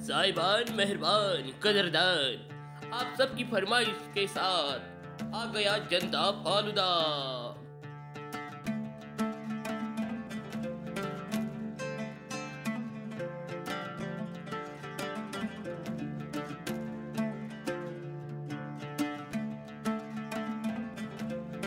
साहिबान मेहरबान कदरदान, आप सबकी फरमाइश के साथ आ गया जनता फालूदा।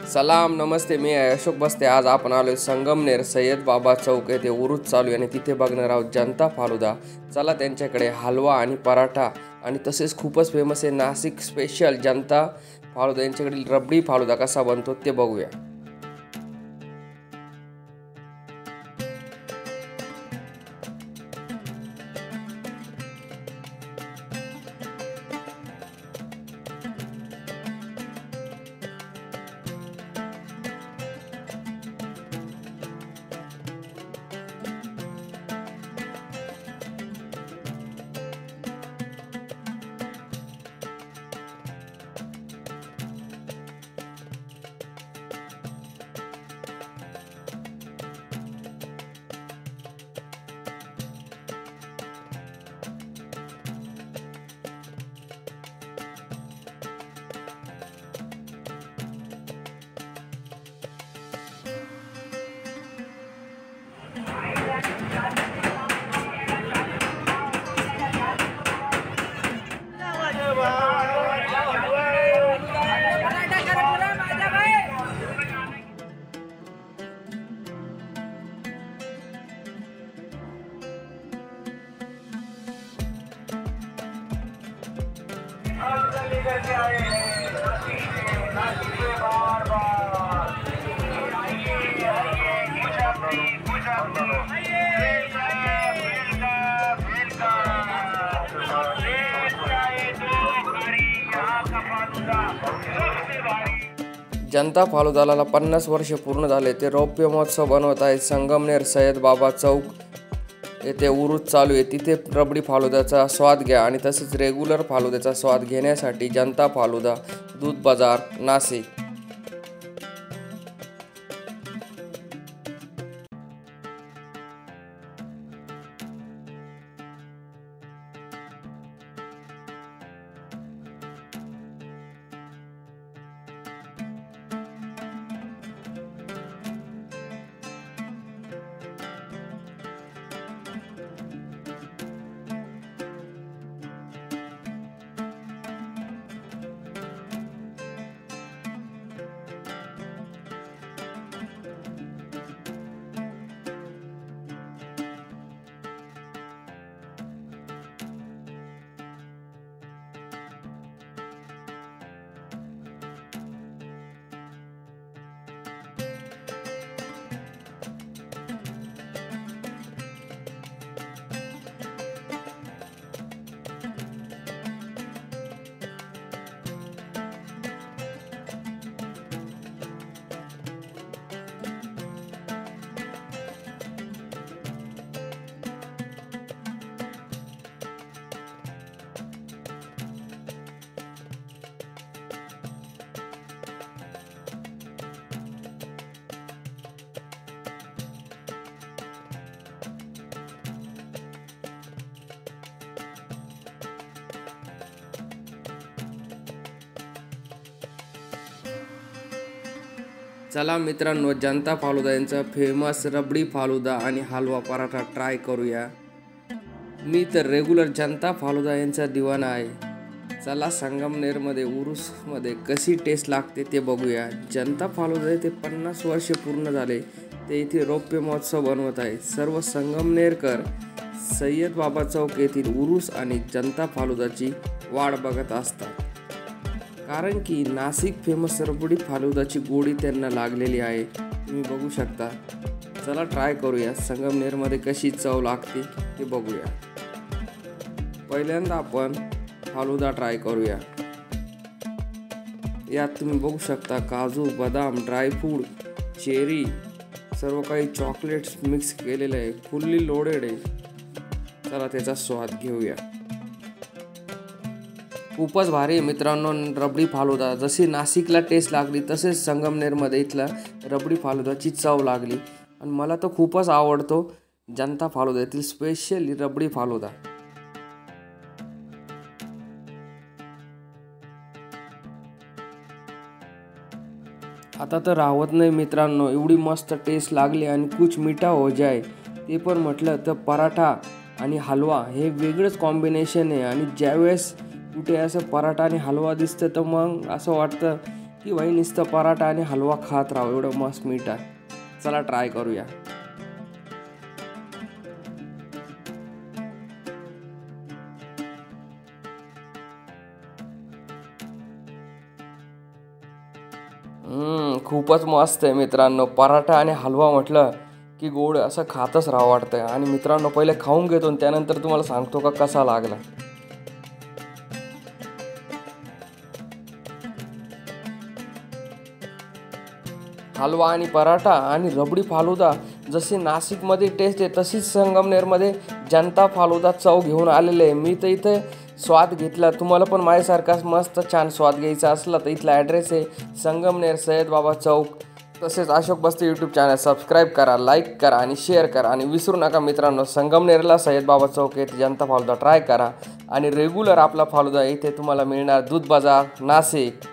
सलाम नमस्ते, मी आहे अशोक बस्ते। आज आपण आलोय संगमनेर सय्यद बाबा चौक येथे उरूस चालू आहे आणि तिथे बघणार आहोत जनता फालुदा। चला त्यांच्याकडे हलवा आणि पराठा आणि तसेच खूपच फेमस आहे नाशिक स्पेशल जनता फालुदा, यांच्याकडील रबडी फालुदा कसा बनतो ते बघूया। जनता फालुदाला 50 वर्ष पूर्ण झाले। ते रौप्य महोत्सव बनवत आहेत। संगमनेर सय्यद बाबा चौक येथे उरूस चालू आहे। तिथे रबडी फालुदाचा स्वाद घ्या आणि तसेच रेग्युलर फालुद्याचा स्वाद घेण्यासाठी जनता फालुदा, दूध बाजार, नाशिक। चला मित्रांनो, जनता फालुदा यांचा फेमस रबडी फालुदा आणि हलवा पराठा ट्राय करूया। मी तर रेग्युलर जनता फालुदा यांचा दिवाना आहे। चला संगमनेरमध्ये उरूसमध्ये कशी टेस्ट लागते ते बघूया। जनता फालुदा येथे 50 वर्ष पूर्ण झाले। ते इथे रौप्य महोत्सव बनवत आहे। सर्व संगमनेरकर सय्यद बाबा चौक येथील उरूस आणि जनता फालुदाची वाट बघत असतात, कारण की नाशिक फेमस रबडी फालुदाची गोडी त्यांना लागलेली आहे। तुम्ही बघू शकता। चला ट्राय करूया, संगमनेरमध्ये कशी चव लागते ते बघूया। पहिल्यांदा आपण फालुदा ट्राय करूया। यात तुम्ही बघू शकता काजू, बदाम, ड्रायफ्रूट, चेरी, सर्व काही चॉकलेट्स मिक्स केलेले आहे। फुल्ली लोडेड आहे। चला त्याचा स्वाद घेऊया। खूपच भारी आहे मित्रांनो रबडी फालुदा। जशी नाशिकला टेस्ट लागली तसेच संगमनेरमध्ये इथला रबडी फालुदाची चव लागली आणि मला तर खूपच आवडतो जनता फालुदा येथील स्पेशल रबडी फालुदा। आता तर राहत नाही मित्रांनो, एवढी मस्त टेस्ट लागली आणि कुछ मीठा हो जाए. ते पण म्हटलं तर पराठा आणि हलवा हे वेगळंच कॉम्बिनेशन आहे. आणि ज्यावेळेस कुठे असं पराठा आणि हलवा दिसतं तर मग असं वाटतं की भाई नुसतं पराठा आणि हलवा खात राहावं, एवढं मस्त मीठ आहे. चला ट्राय करूया. खूपच मस्त आहे मित्रांनो. पराठा आणि हलवा म्हटलं की गोड असं खातच राहावं वाटतंय. आणि मित्रांनो पहिले खाऊन घेतो आणि त्यानंतर तुम्हाला सांगतो का कसा लागला. हलवा आणि पराठा आणि रबडी फालुदा जशी नाशिकमध्ये टेस्ट आहे तशीच संगमनेरमध्ये जनता फालुदा चव घेऊन आलेले आहे. मी तर इथे स्वाद घेतला. तुम्हाला पण माझ्यासारखाच मस्त छान स्वाद घ्यायचा असला तर इथला ॲड्रेस आहे संगमनेर सय्यद बाबा चौक. तसेच अशोक बस्ती यूट्यूब चॅनल सबस्क्राईब करा, लाईक करा आणि शेअर करा. आणि विसरू नका मित्रांनो, संगमनेरला सय्यद बाबा चौक येथे जनता फालुदा ट्राय करा. आणि रेग्युलर आपला फालुदा इथे तुम्हाला मिळणार दूध बाजार नाशिक.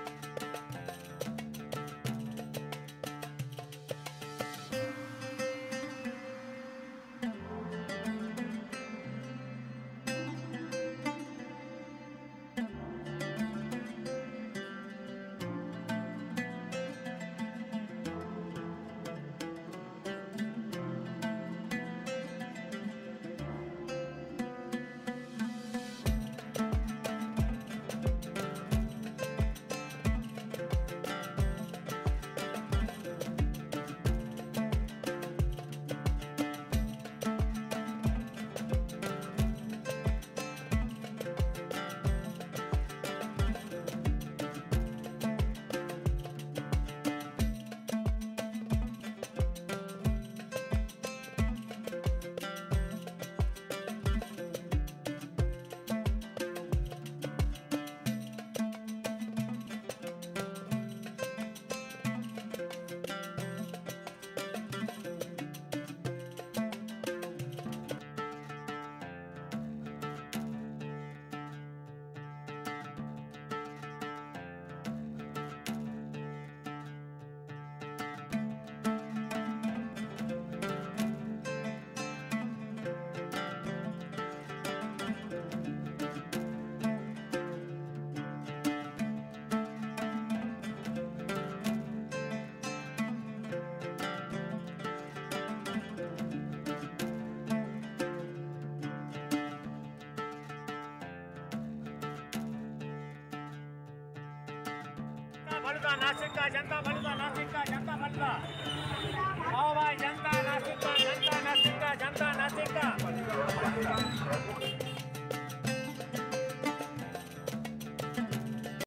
नासिक का जनता फालुदा, नासिक का जनता फालुदा.